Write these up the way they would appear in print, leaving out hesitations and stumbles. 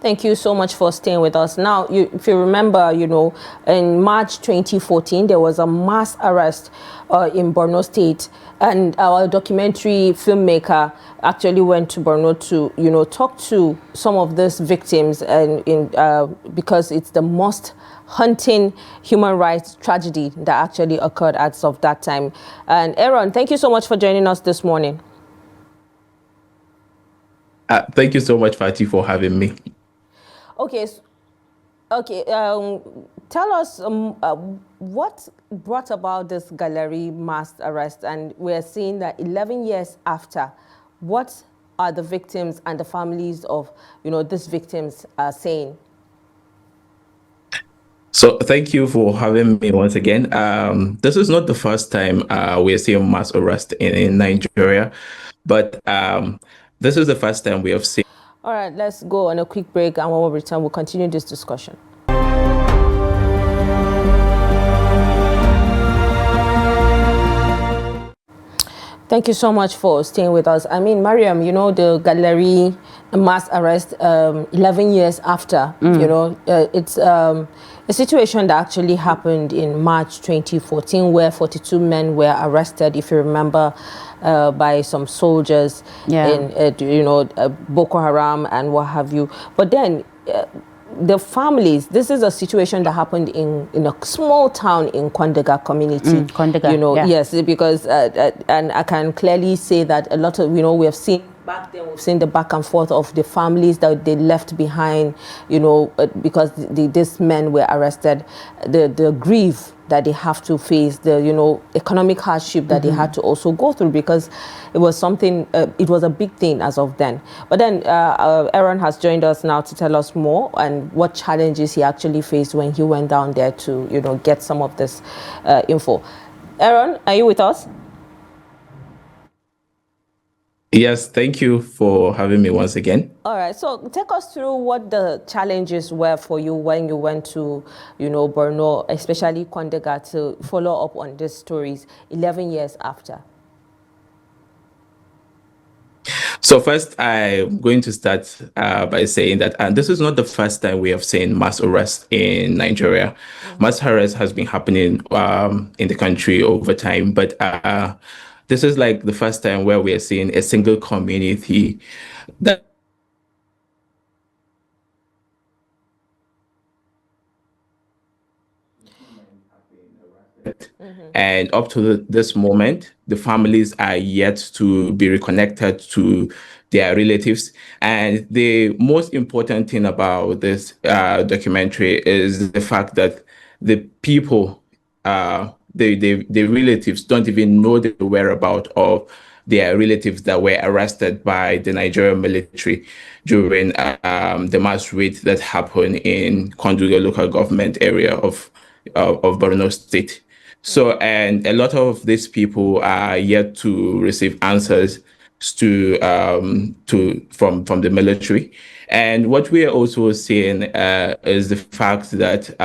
Thank you so much for staying with us. Now, if you remember, in March 2014, there was a mass arrest in Borno State, and our documentary filmmaker actually went to Borno to, talk to some of these victims, and because it's the most haunting human rights tragedy that actually occurred as of that time. And Aaron, thank you so much for joining us this morning. Thank you so much, Fatih, for having me. Okay. Tell us what brought about this Gallari mass arrest, and we're seeing that 11 years after, what are the victims and the families of these victims saying? So thank you for having me once again. This is not the first time we're seeing mass arrest in Nigeria, but this is the first time we have seen. All right, let's go on a quick break, and when we return, we'll continue this discussion. Thank you so much for staying with us. I mean, Mariam, the Gallari mass arrest 11 years after, it's a situation that actually happened in March 2014 where 42 men were arrested, if you remember, by some soldiers in, Boko Haram and what have you. But then the families, this is a situation that happened in a small town in Kondega community. Kondega, yes, because, and I can clearly say that a lot of, we have seen back then, we've seen the back and forth of the families that they left behind, because these men were arrested, the grief that they have to face, the, economic hardship that they had to also go through, because it was something, it was a big thing as of then. But then Aaron has joined us now to tell us more and what challenges he actually faced when he went down there to, get some of this info. Aaron, are you with us? Yes, thank you for having me once again. All right, so take us through what the challenges were for you when you went to, Borno, especially Kondega, to follow up on these stories 11 years after. So first, I'm going to start by saying that this is not the first time we have seen mass arrest in Nigeria. Mass arrest has been happening in the country over time, but this is like the first time where we are seeing a single community that and up to this moment, the families are yet to be reconnected to their relatives. And the most important thing about this documentary is the fact that the people, the relatives don't even know the whereabouts of their relatives that were arrested by the Nigerian military during the mass raid that happened in Kondega local government area of Borno State. So, and a lot of these people are yet to receive answers from the military. And what we are also seeing is the fact that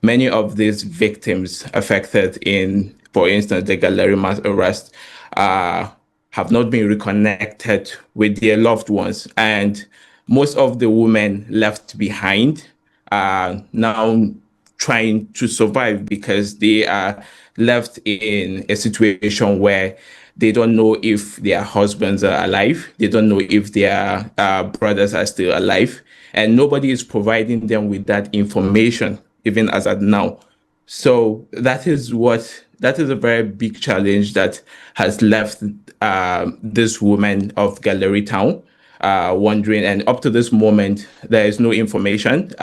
many of these victims affected in, for instance, the Gallari mass arrest, have not been reconnected with their loved ones. And most of the women left behind are now trying to survive because they are left in a situation where they don't know if their husbands are alive. They don't know if their brothers are still alive. And nobody is providing them with that information, even as at now. So that is a very big challenge that has left this woman of Gallari town wondering. And up to this moment, there is no information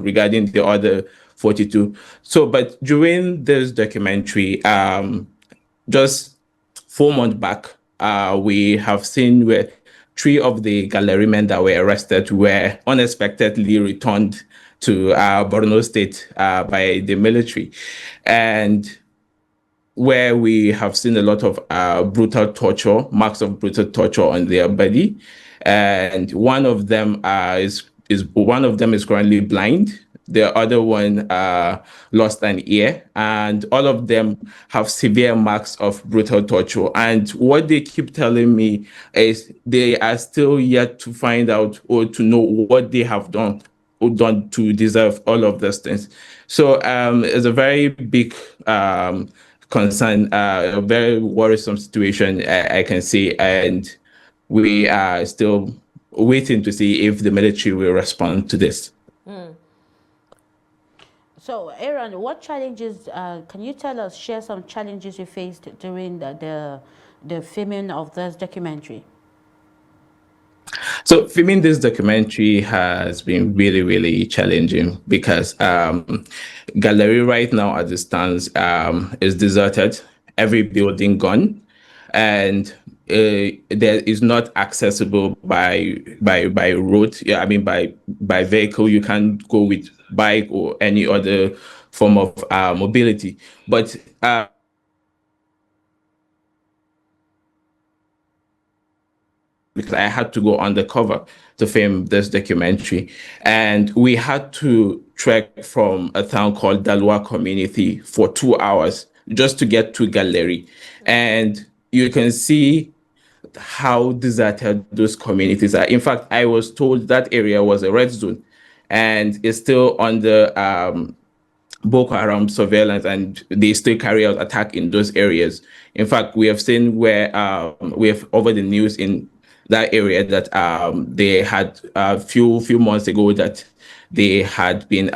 regarding the other 42. So, but during this documentary, just 4 months back, we have seen where 3 of the Gallari men that were arrested were unexpectedly returned to Borno State by the military, and where we have seen a lot of brutal torture, marks of brutal torture on their body, and one of them is currently blind. The other one lost an ear, and all of them have severe marks of brutal torture. And what they keep telling me is they are still yet to find out or to know what they have done or done to deserve all of these things. So it's a very big concern, a very worrisome situation, I can say, and we are still waiting to see if the military will respond to this. So, Aaron, what challenges can you tell us? Share some challenges you faced during the filming of this documentary. So filming this documentary has been really, really challenging because Gallari right now as it stands is deserted, every building gone, and there is not accessible by road. Yeah, I mean by vehicle. You can't go with bike or any other form of mobility. But because I had to go undercover to film this documentary. And we had to trek from a town called Dalwa community for 2 hours just to get to Gallari. And you can see how deserted those communities are. In fact, I was told that area was a red zone and it's still under Boko Haram surveillance, and they still carry out attack in those areas. In fact, we have seen where we have over the news in that area that they had a few months ago that they had been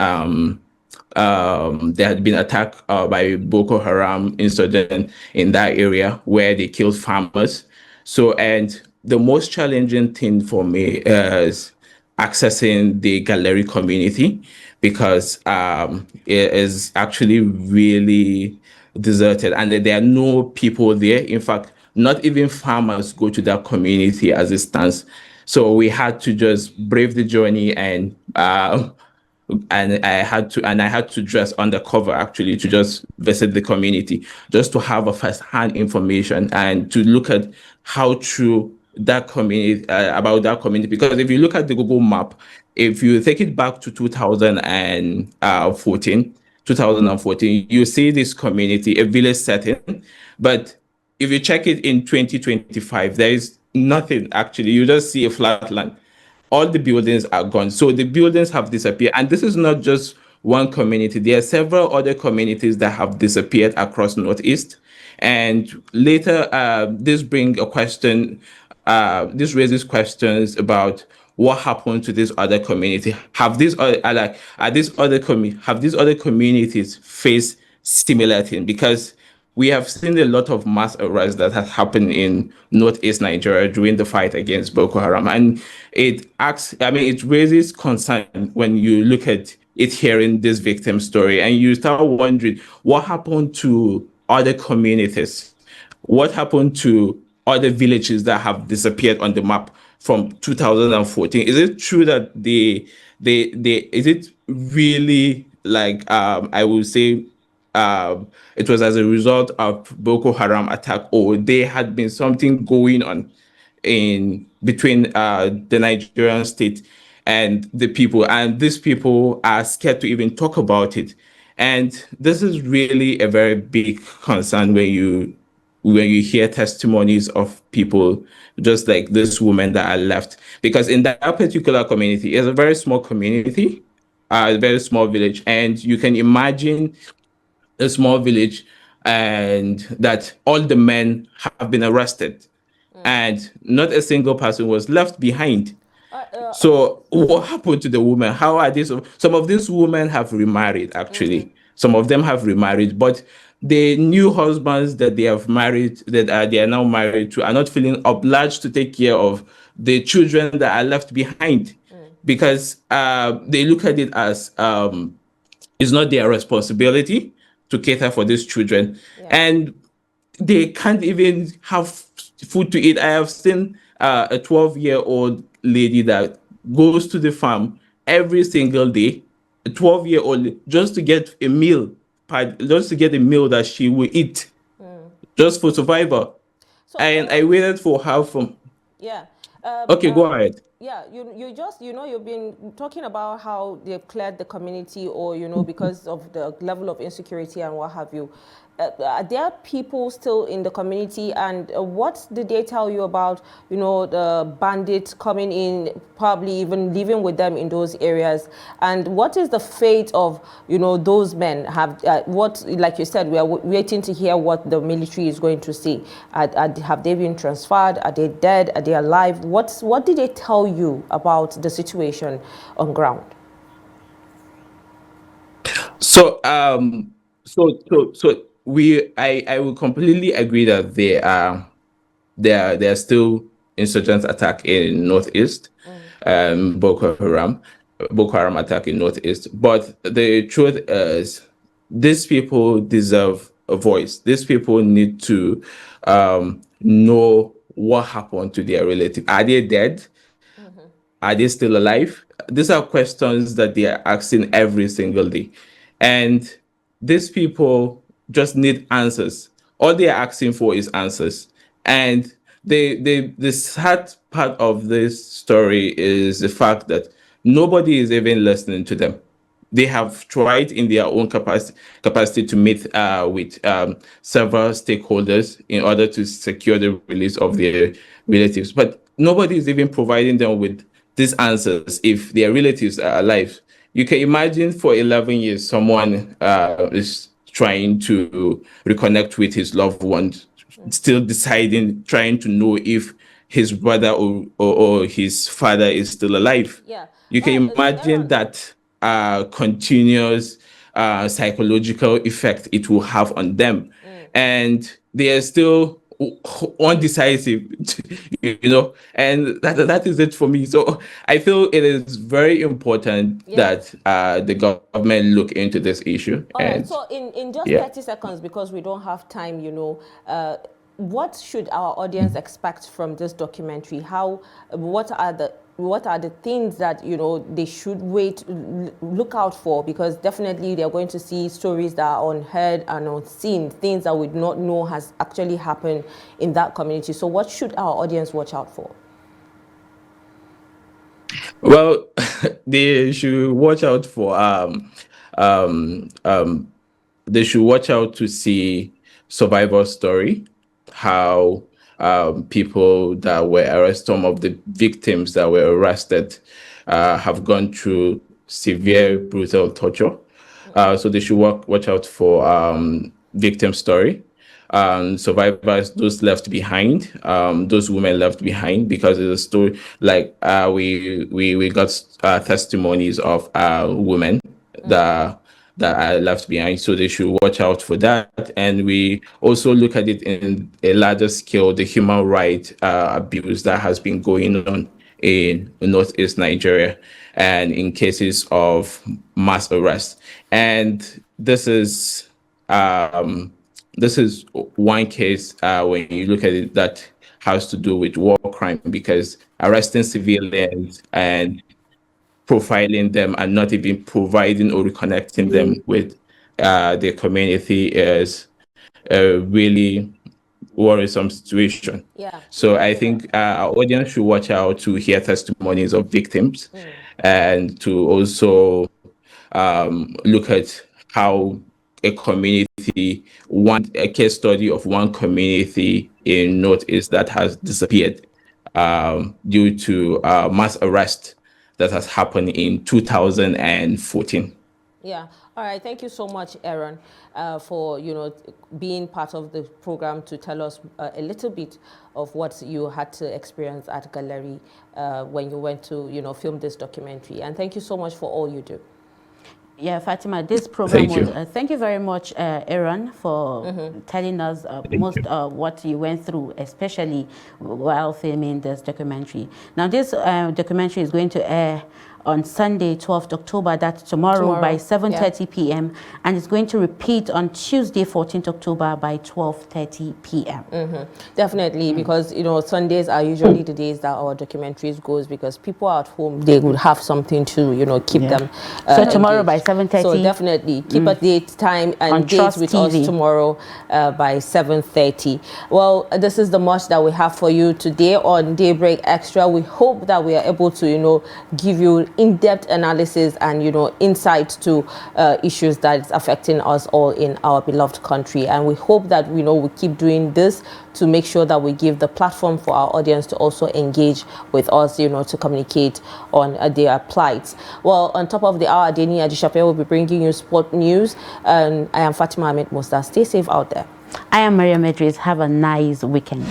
attacked by Boko Haram insurgent in that area where they killed farmers. So, and the most challenging thing for me is accessing the Gallari community because it is actually really deserted and there are no people there. In fact, not even farmers go to that community as it stands. So we had to just brave the journey and I had to dress undercover actually to just visit the community, just to have a first-hand information and to look at how true that community about that community. Because if you look at the Google map, if you take it back to 2014, you see this community, a village setting, but if you check it in 2025, there is nothing actually. You just see a flat land, all the buildings are gone. So the buildings have disappeared. And this is not just one community. There are several other communities that have disappeared across Northeast. And later, this raises questions about what happened to this other community. Have these other have these other communities faced similar thing? Because we have seen a lot of mass arrests that has happened in northeast Nigeria during the fight against Boko Haram. And it raises concern when you look at it hearing this victim story and you start wondering what happened to other communities? What happened to other villages that have disappeared on the map from 2014? Is it true that is it really like, I will say, it was as a result of Boko Haram attack, or there had been something going on in between the Nigerian state and the people, and these people are scared to even talk about it. And this is really a very big concern when you hear testimonies of people just like this woman that are left, because in that particular community, it's a very small community, a very small village, and you can imagine a small village and that all the men have been arrested and not a single person was left behind. So what happened to the women? How are these? Some of these women have remarried, actually. Some of them have remarried, but the new husbands that they have married, they are now married to, are not feeling obliged to take care of the children that are left behind, because they look at it as it's not their responsibility to cater for these children. Yeah. And they can't even have food to eat. I have seen a 12-year-old lady that goes to the farm every single day, a 12-year-old, just to get a meal, just to get a meal that she will eat, just for survival. So, And I waited for her from. yeah. Okay, go ahead. Yeah, you just, you've been talking about how they've cleared the community, or, because of the level of insecurity and what have you. Are there people still in the community, and what did they tell you about, the bandits coming in, probably even living with them in those areas? And what is the fate of, those men? Like you said, we are waiting to hear what the military is going to say. Have they been transferred? Are they dead? Are they alive? What did they tell you about the situation on ground? So I will completely agree that there are still insurgents attack in northeast, Boko Haram attack in northeast. But the truth is, these people deserve a voice. These people need to know what happened to their relative. Are they dead? Are they still alive? These are questions that they are asking every single day. And these people just need answers. All they are asking for is answers. And the sad part of this story is the fact that nobody is even listening to them. They have tried in their own capacity to meet with several stakeholders in order to secure the release of their relatives, but nobody is even providing them with these answers if their relatives are alive. You can imagine for 11 years, someone is trying to reconnect with his loved ones, still deciding, trying to know if his brother or his father is still alive. Yeah. You can imagine Aaron, that continuous psychological effect it will have on them. And they are still undecisive, and that is it for me. So I feel it is very important that the government look into this issue. All right, And so in just yeah. 30 seconds, because we don't have time, what should our audience expect from this documentary? What are the things that, they should look out for? Because definitely they're going to see stories that are unheard and unseen, things that we do not know has actually happened in that community. So what should our audience watch out for? Well, they should watch out for um, um, they should watch out to see survivor story, how people that were arrested, some of the victims that were arrested, have gone through severe, brutal torture. So they should watch out for victim story, survivors, those left behind, those women left behind, because it's a story like we got testimonies of women that are left behind. So they should watch out for that. And we also look at it in a larger scale, the human rights abuse that has been going on in northeast Nigeria, and in cases of mass arrest. And this is one case, when you look at it, that has to do with war crime, because arresting civilians and profiling them and not even providing or reconnecting them with their community is a really worrisome situation. Yeah. So I think our audience should watch out to hear testimonies of victims, and to also look at how a community, a case study of one community in Northeast that has disappeared due to mass arrest that has happened in 2014. Yeah. All right. Thank you so much, Aaron, for being part of the program to tell us a little bit of what you had to experience at Gallari when you went to film this documentary. And thank you so much for all you do. Yeah, Fatima, this program Thank you. thank you very much, Aaron, for telling us most of what you went through, especially while filming this documentary. Now, this documentary is going to air on Sunday, 12th October, that's tomorrow by 7:30 p.m. And it's going to repeat on Tuesday, 14th October by 12:30 p.m. Definitely, because Sundays are usually the days that our documentaries goes, because people are at home, they would have something to keep them. So tomorrow by 7:30. So definitely keep a date, time, and date with us tomorrow by 7:30. Well, this is the much that we have for you today on Daybreak Extra. We hope that we are able to give you in-depth analysis and insight to issues that is affecting us all in our beloved country. And we hope that we keep doing this to make sure that we give the platform for our audience to also engage with us, to communicate on their plights. Well, on top of the hour, Deni Ajishape will be bringing you sport news. And I am Fatima Ahmed Musta. Stay safe out there. I am Maria Medris. Have a nice weekend.